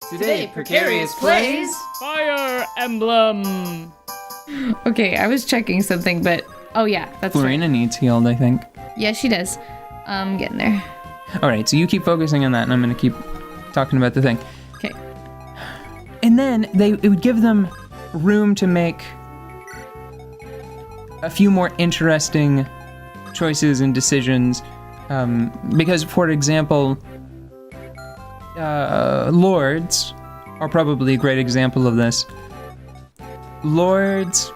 Today, Precarious plays Fire Emblem. Okay, I was checking something, but oh yeah, that's Florina needs healed, I think. Yeah, she does. Getting there. Alright, so you keep focusing on that, and I'm gonna keep talking about the thing. Okay. And then it would give them room to make a few more interesting choices and decisions. Because, for example, lords are probably a great example of this. Lords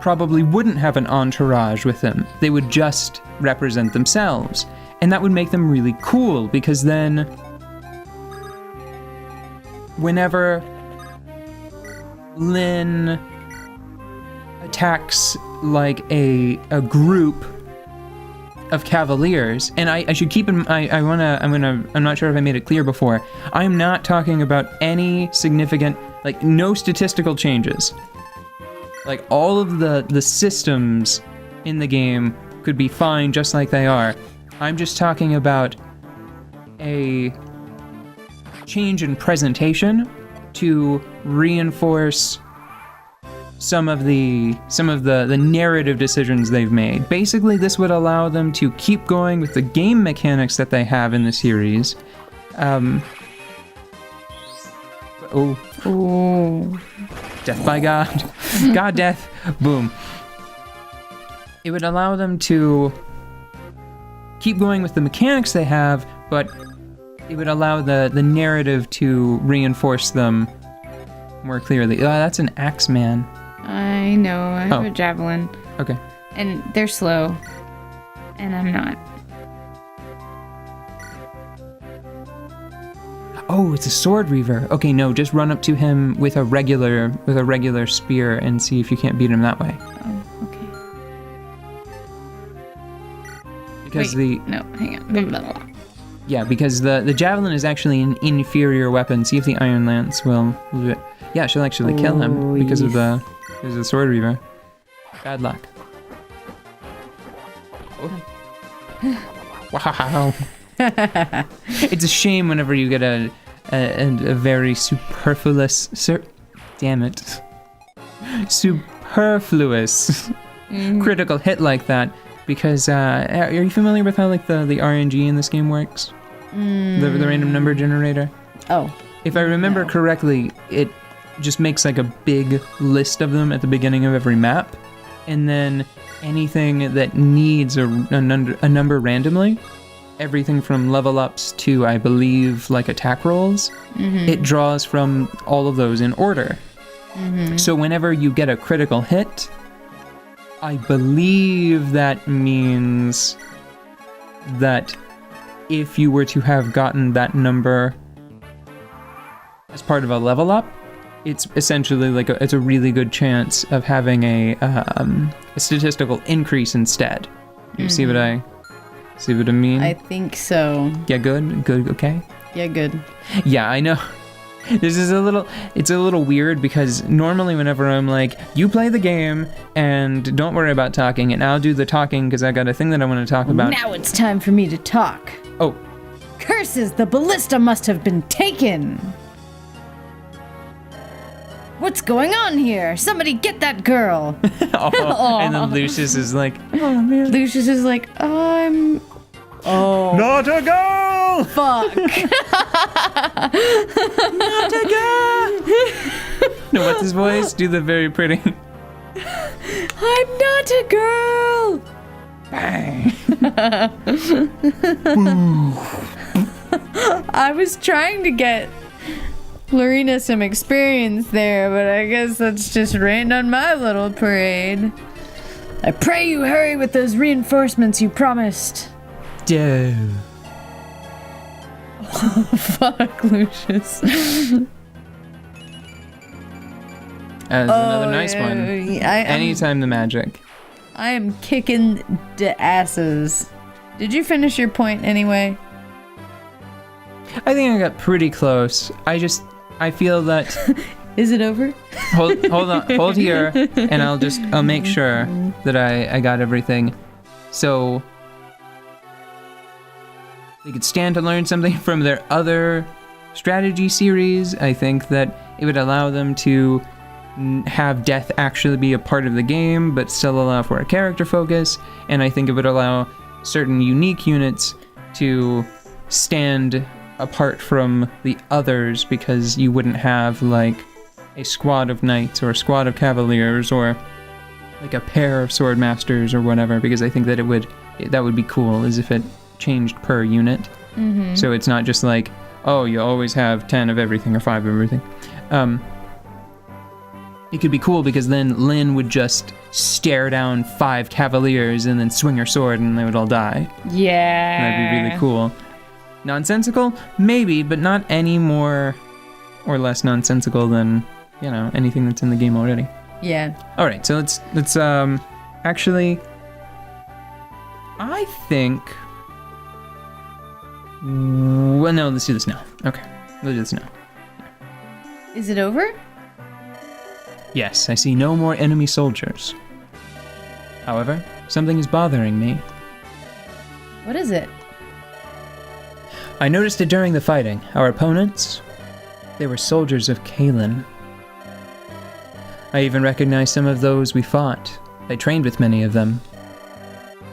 probably wouldn't have an entourage with them. They would just represent themselves. And that would make them really cool, because then whenever Lynn attacks like a group of cavaliers, and I should keep in I'm not sure if I made it clear before, I'm not talking about any significant, like, no statistical changes. Like, all of the systems in the game could be fine just like they are. I'm just talking about a change in presentation to reinforce some of the narrative decisions they've made. Basically, this would allow them to keep going with the game mechanics that they have in the series. Death by God. God, death. Boom. It would allow them to keep going with the mechanics they have, but it would allow the narrative to reinforce them more clearly. That's an Axeman. I know. I have a javelin. Okay. And they're slow. And I'm not. Oh, it's a sword reaver. Okay, no, just run up to him with a regular spear and see if you can't beat him that way. Oh, okay. Because no, hang on. Yeah, because the javelin is actually an inferior weapon. See if the iron lance will do it. Yeah, she'll actually kill him because of the sword reaver. Bad luck. Wow. It's a shame whenever you get a very superfluous critical hit like that, because are you familiar with how like the RNG in this game works? The random number generator? Oh. If I remember correctly, it just makes like a big list of them at the beginning of every map, and then anything that needs a number randomly, everything from level ups to, I believe, like attack rolls, it draws from all of those in order. So whenever you get a critical hit, I believe that means that if you were to have gotten that number as part of a level up, it's essentially like it's a really good chance of having a statistical increase instead. You see what I mean? I think so. Yeah, good, okay. Yeah, good. Yeah, I know. It's a little weird, because normally whenever I'm like, you play the game and don't worry about talking, and I'll do the talking because I got a thing that I want to talk about. Now it's time for me to talk. Oh. Curses, the ballista must have been taken. What's going on here? Somebody get that girl. And then Lucius is like, oh man. Lucius is like, oh. Not a girl! Fuck. Not a girl! No, what's his voice? Do the very pretty. I'm not a girl. Bang. I was trying to get Florina some experience there, but I guess that's just rained on my little parade. I pray you hurry with those reinforcements you promised. Duh. Fuck, Lucius. That's another nice one. Anytime the magic. I am kicking the asses. Did you finish your point anyway? I think I got pretty close. I feel that... Is it over? Hold on, hold here, and I'll make sure that I got everything. So they could stand to learn something from their other strategy series. I think that it would allow them to have death actually be a part of the game, but still allow for a character focus. And I think it would allow certain unique units to stand apart from the others, because you wouldn't have like a squad of knights or a squad of cavaliers or like a pair of sword masters or whatever, because I think that that would be cool, is if it changed per unit. Mm-hmm. So it's not just like, oh, you always have 10 of everything or 5 of everything. It could be cool because then Lynn would just stare down 5 cavaliers and then swing her sword and they would all die. Yeah. That'd be really cool. Nonsensical? Maybe, but not any more or less nonsensical than, anything that's in the game already. Yeah. All right, so let's actually, I think, well, no, let's do this now. Okay, let's do this now. Is it over? Yes, I see no more enemy soldiers. However, something is bothering me. What is it? I noticed it during the fighting. Our opponents, they were soldiers of Kalen. I even recognized some of those we fought. I trained with many of them.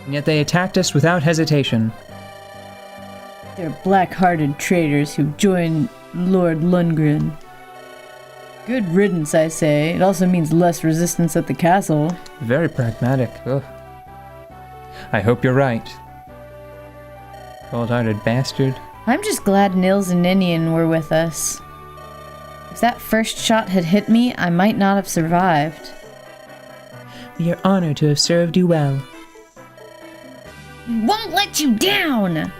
And yet they attacked us without hesitation. They're black-hearted traitors who joined Lord Lundgren. Good riddance, I say. It also means less resistance at the castle. Very pragmatic. Ugh. I hope you're right. Cold-hearted bastard. I'm just glad Nils and Ninian were with us. If that first shot had hit me, I might not have survived. We are honored to have served you well. Won't let you down!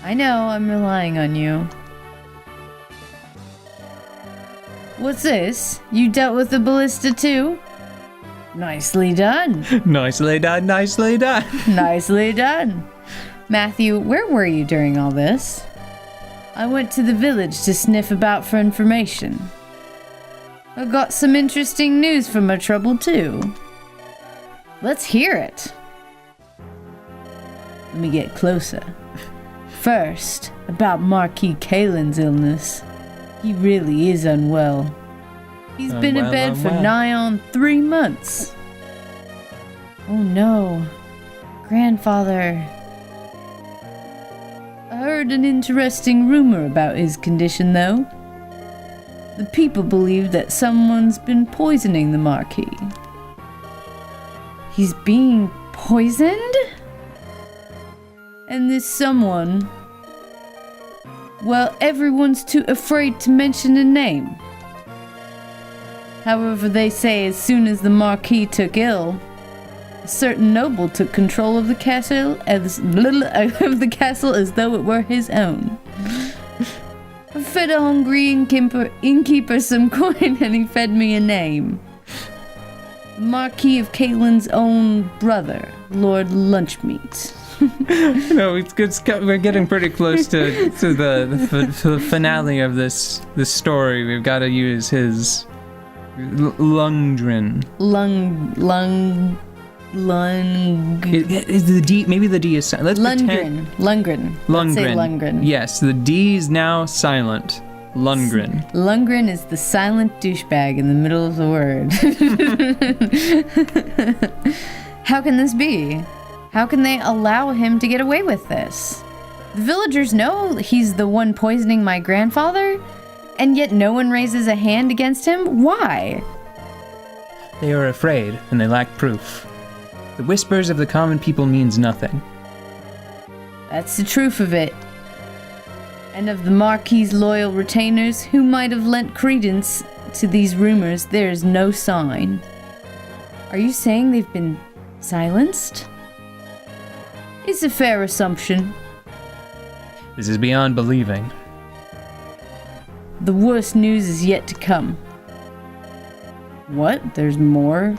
I know, I'm relying on you. What's this? You dealt with the ballista too? Nicely done. Nicely done, nicely done. Nicely done. Matthew, where were you during all this? I went to the village to sniff about for information. I got some interesting news from my trouble too. Let's hear it. Let me get closer. First, about Marquis Kalen's illness. He really is unwell. He's been in bed for nigh on 3 months. Oh no. Grandfather. I heard an interesting rumor about his condition, though. The people believe that someone's been poisoning the Marquis. He's being poisoned? And this someone... well, everyone's too afraid to mention a name. However, they say as soon as the Marquis took ill, a certain noble took control of the castle as though it were his own. I fed a hungry innkeeper some coin and he fed me a name. The Marquis of Caitlin's own brother, Lord Lunchmeat. No, it's good. We're getting pretty close to the finale of this story. We've got to use his Lundgren. Is the D? Maybe the D is silent. Lundgren. Let's say Lundgren. Yes, the D is now silent. Lundgren. Lundgren is the silent douchebag in the middle of the word. How can this be? How can they allow him to get away with this? The villagers know he's the one poisoning my grandfather, and yet no one raises a hand against him? Why? They are afraid, and they lack proof. The whispers of the common people means nothing. That's the truth of it. And of the Marquis's loyal retainers who might have lent credence to these rumors, there is no sign. Are you saying they've been silenced? It's a fair assumption. This is beyond believing. The worst news is yet to come. What? There's more?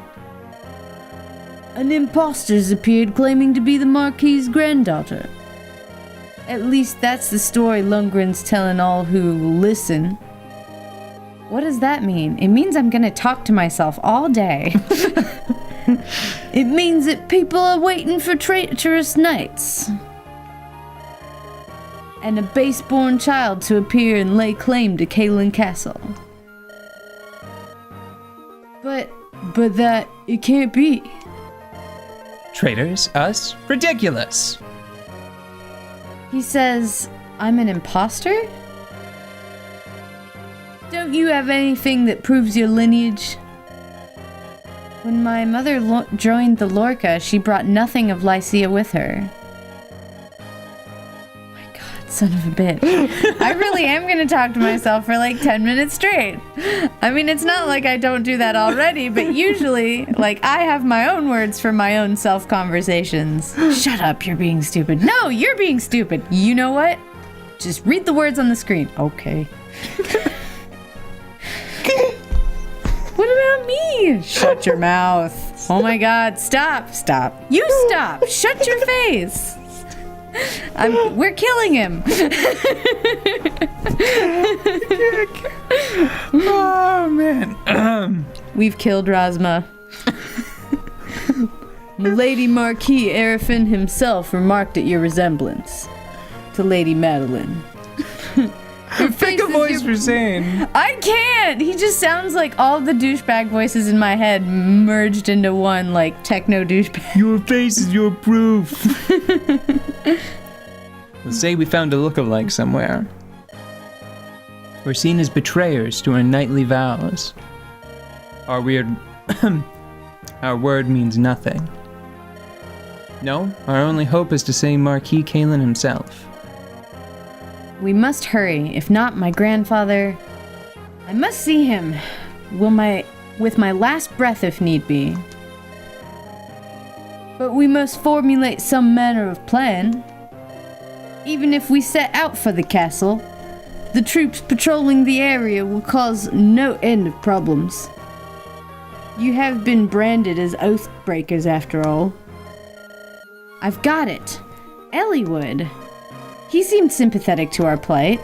An imposter's appeared claiming to be the Marquis's granddaughter. At least that's the story Lundgren's telling all who listen. What does that mean? It means I'm gonna talk to myself all day. It means that people are waiting for traitorous knights. and a base-born child to appear and lay claim to Caelan Castle. But that, it can't be. Traitors? Us? Ridiculous! He says, I'm an imposter? Don't you have anything that proves your lineage? When my mother joined the Lorca, she brought nothing of Lycia with her. My god, son of a bitch. I really am gonna talk to myself for like 10 minutes straight. I mean, it's not like I don't do that already, but usually, like, I have my own words for my own self-conversations. Shut up, you're being stupid. No, you're being stupid. You know what? Just read the words on the screen. Okay. What about me? Shut your mouth. Oh my god, stop. You stop. Shut your face. We're killing him. Oh, man. We've killed Rasma. Lady Marquis Arafin himself remarked at your resemblance to Lady Madeline. Pick a voice for Zane. I can't! He just sounds like all the douchebag voices in my head merged into one, like, techno douchebag. Your face is your proof. We'll say we found a lookalike somewhere. We're seen as betrayers to our knightly vows. Our word means nothing. No, our only hope is to say Marquis Caelan himself. We must hurry. If not, my grandfather... I must see him. With my last breath, if need be. But we must formulate some manner of plan. Even if we set out for the castle, the troops patrolling the area will cause no end of problems. You have been branded as oath breakers, after all. I've got it. Eliwood. He seemed sympathetic to our plight.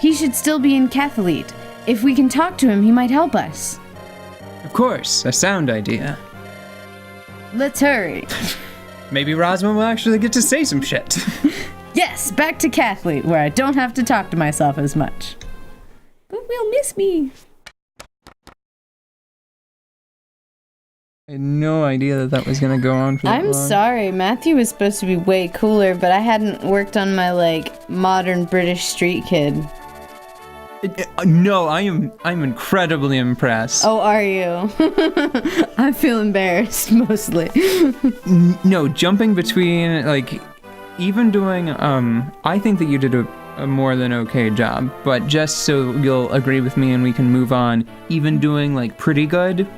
He should still be in Catholite. If we can talk to him, he might help us. Of course, a sound idea. Let's hurry. Maybe Rosma will actually get to say some shit. Yes, back to Catholite, where I don't have to talk to myself as much. But will miss me. I had no idea that was gonna go on for that I'm long. sorry, Matthew was supposed to be way cooler, but I hadn't worked on my, like, modern British street kid. No, I'm incredibly impressed. Oh, are you? I feel embarrassed, mostly. No, jumping between, like, even doing, I think that you did a more than okay job, but just so you'll agree with me and we can move on, even doing, like, pretty good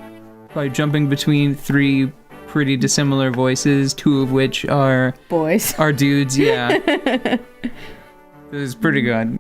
by jumping between 3 pretty dissimilar voices, 2 of which are... Boys. Are dudes, yeah. It was pretty good.